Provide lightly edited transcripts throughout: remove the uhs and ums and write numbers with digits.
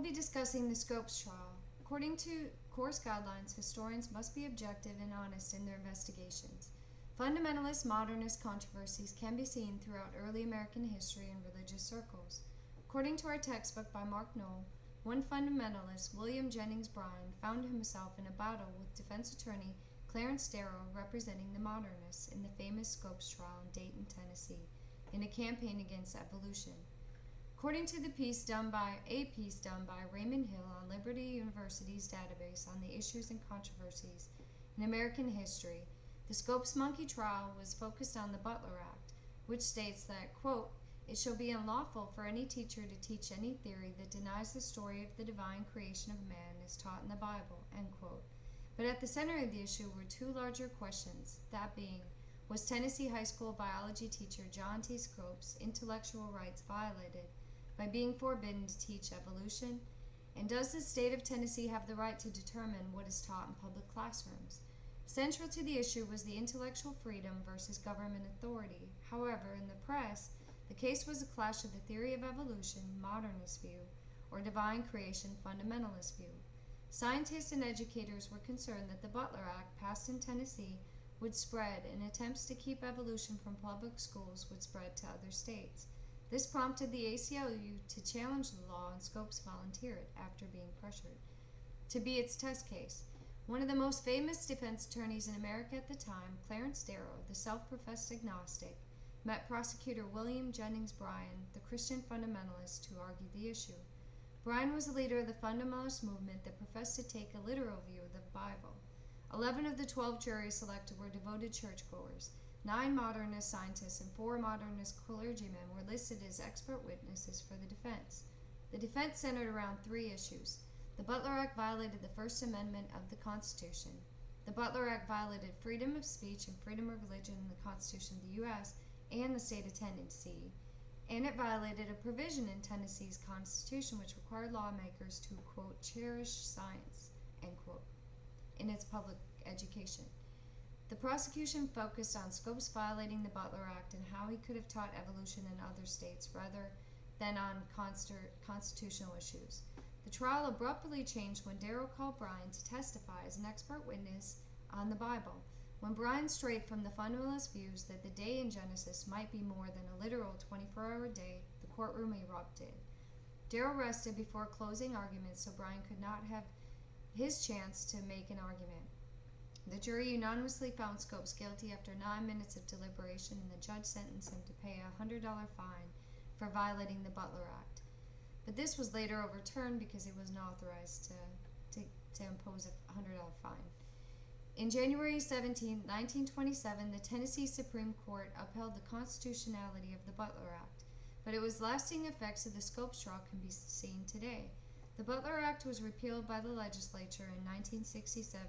will be discussing the Scopes trial. According to course guidelines, historians must be objective and honest in their investigations. Fundamentalist modernist controversies can be seen throughout early American history and religious circles. According to our textbook by Mark Knoll, one fundamentalist, William Jennings Bryan, found himself in a battle with defense attorney Clarence Darrow representing the modernists in the famous Scopes trial in Dayton, Tennessee, in a campaign against evolution. According to a piece done by Raymond Hill on Liberty University's database on the issues and controversies in American history, the Scopes Monkey trial was focused on the Butler Act, which states that, quote, "It shall be unlawful for any teacher to teach any theory that denies the story of the divine creation of man as taught in the Bible," end quote. But at the center of the issue were two larger questions, that being, was Tennessee high school biology teacher John T. Scopes' intellectual rights violated by being forbidden to teach evolution? And does the state of Tennessee have the right to determine what is taught in public classrooms? Central to the issue was the intellectual freedom versus government authority. However, in the press, the case was a clash of the theory of evolution, modernist view, or divine creation, fundamentalist view. Scientists and educators were concerned that the Butler Act, passed in Tennessee, would spread, and attempts to keep evolution from public schools would spread to other states. This prompted the ACLU to challenge the law, and Scopes volunteered, after being pressured, to be its test case. One of the most famous defense attorneys in America at the time, Clarence Darrow, the self-professed agnostic, met prosecutor William Jennings Bryan, the Christian fundamentalist, to argue the issue. Bryan was a leader of the fundamentalist movement that professed to take a literal view of the Bible. 11 of the 12 juries selected were devoted churchgoers. 9 modernist scientists and 4 modernist clergymen were listed as expert witnesses for the defense. The defense centered around 3 issues. The Butler Act violated the First Amendment of the Constitution. The Butler Act violated freedom of speech and freedom of religion in the Constitution of the U.S. and the state of Tennessee. And it violated a provision in Tennessee's Constitution which required lawmakers to, quote, "cherish science," end quote, in its public education. The prosecution focused on Scopes violating the Butler Act and how he could have taught evolution in other states rather than on constitutional issues. The trial abruptly changed when Darrow called Bryan to testify as an expert witness on the Bible. When Bryan strayed from the fundamentalist views that the day in Genesis might be more than a literal 24-hour day, the courtroom erupted. Darrow rested before closing arguments so Bryan could not have his chance to make an argument. The jury unanimously found Scopes guilty after 9 minutes of deliberation, and the judge sentenced him to pay a $100 fine for violating the Butler Act. But this was later overturned because he wasn't authorized to impose a $100 fine. In January 17, 1927, the Tennessee Supreme Court upheld the constitutionality of the Butler Act, but it was lasting effects of the Scopes trial can be seen today. The Butler Act was repealed by the legislature in 1967.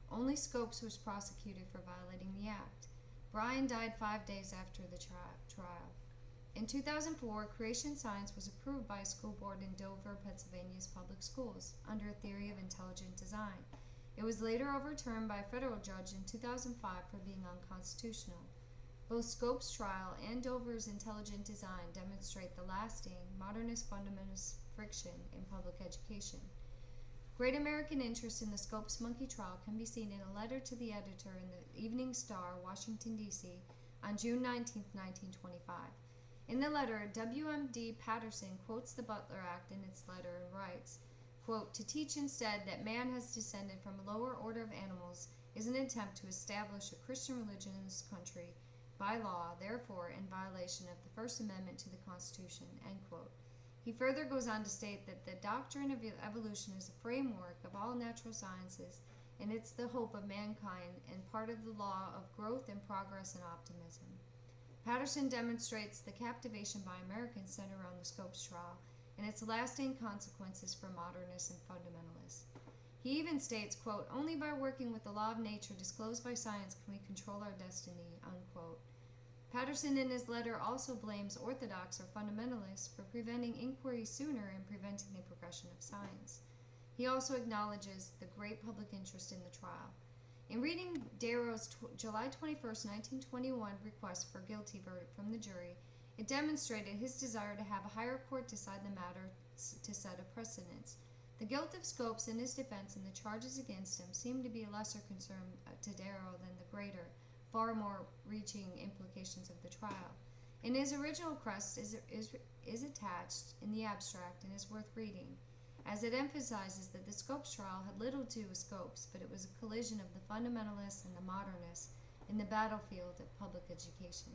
Only Scopes was prosecuted for violating the act. Bryan died 5 days after the trial. In 2004, creation science was approved by a school board in Dover, Pennsylvania's public schools, under a theory of intelligent design. It was later overturned by a federal judge in 2005 for being unconstitutional. Both Scopes' trial and Dover's intelligent design demonstrate the lasting, modernist fundamentalist friction in public education. Great American interest in the Scopes Monkey trial can be seen in a letter to the editor in the Evening Star, Washington, D.C., on June 19, 1925. In the letter, W.M.D. Patterson quotes the Butler Act in its letter and writes, quote, "To teach instead that man has descended from a lower order of animals is an attempt to establish a Christian religion in this country by law, therefore in violation of the First Amendment to the Constitution," end quote. He further goes on to state that the doctrine of evolution is a framework of all natural sciences, and it's the hope of mankind and part of the law of growth and progress and optimism. Patterson demonstrates the captivation by Americans centered around the Scopes trial and its lasting consequences for modernists and fundamentalists. He even states, quote, "Only by working with the law of nature disclosed by science can we control our destiny," unquote. Patterson in his letter also blames orthodox or fundamentalists for preventing inquiry sooner and preventing the progression of science. He also acknowledges the great public interest in the trial. In reading Darrow's July 21, 1921 request for guilty verdict from the jury, It demonstrated his desire to have a higher court decide the matter to set a precedence. The guilt of Scopes in his defense and the charges against him seemed to be a lesser concern to Darrow than the greater, far more reaching implications of the trial. In his original crust is attached in the abstract and is worth reading, as it emphasizes that the Scopes trial had little to do with Scopes, but it was a collision of the fundamentalists and the modernists in the battlefield of public education.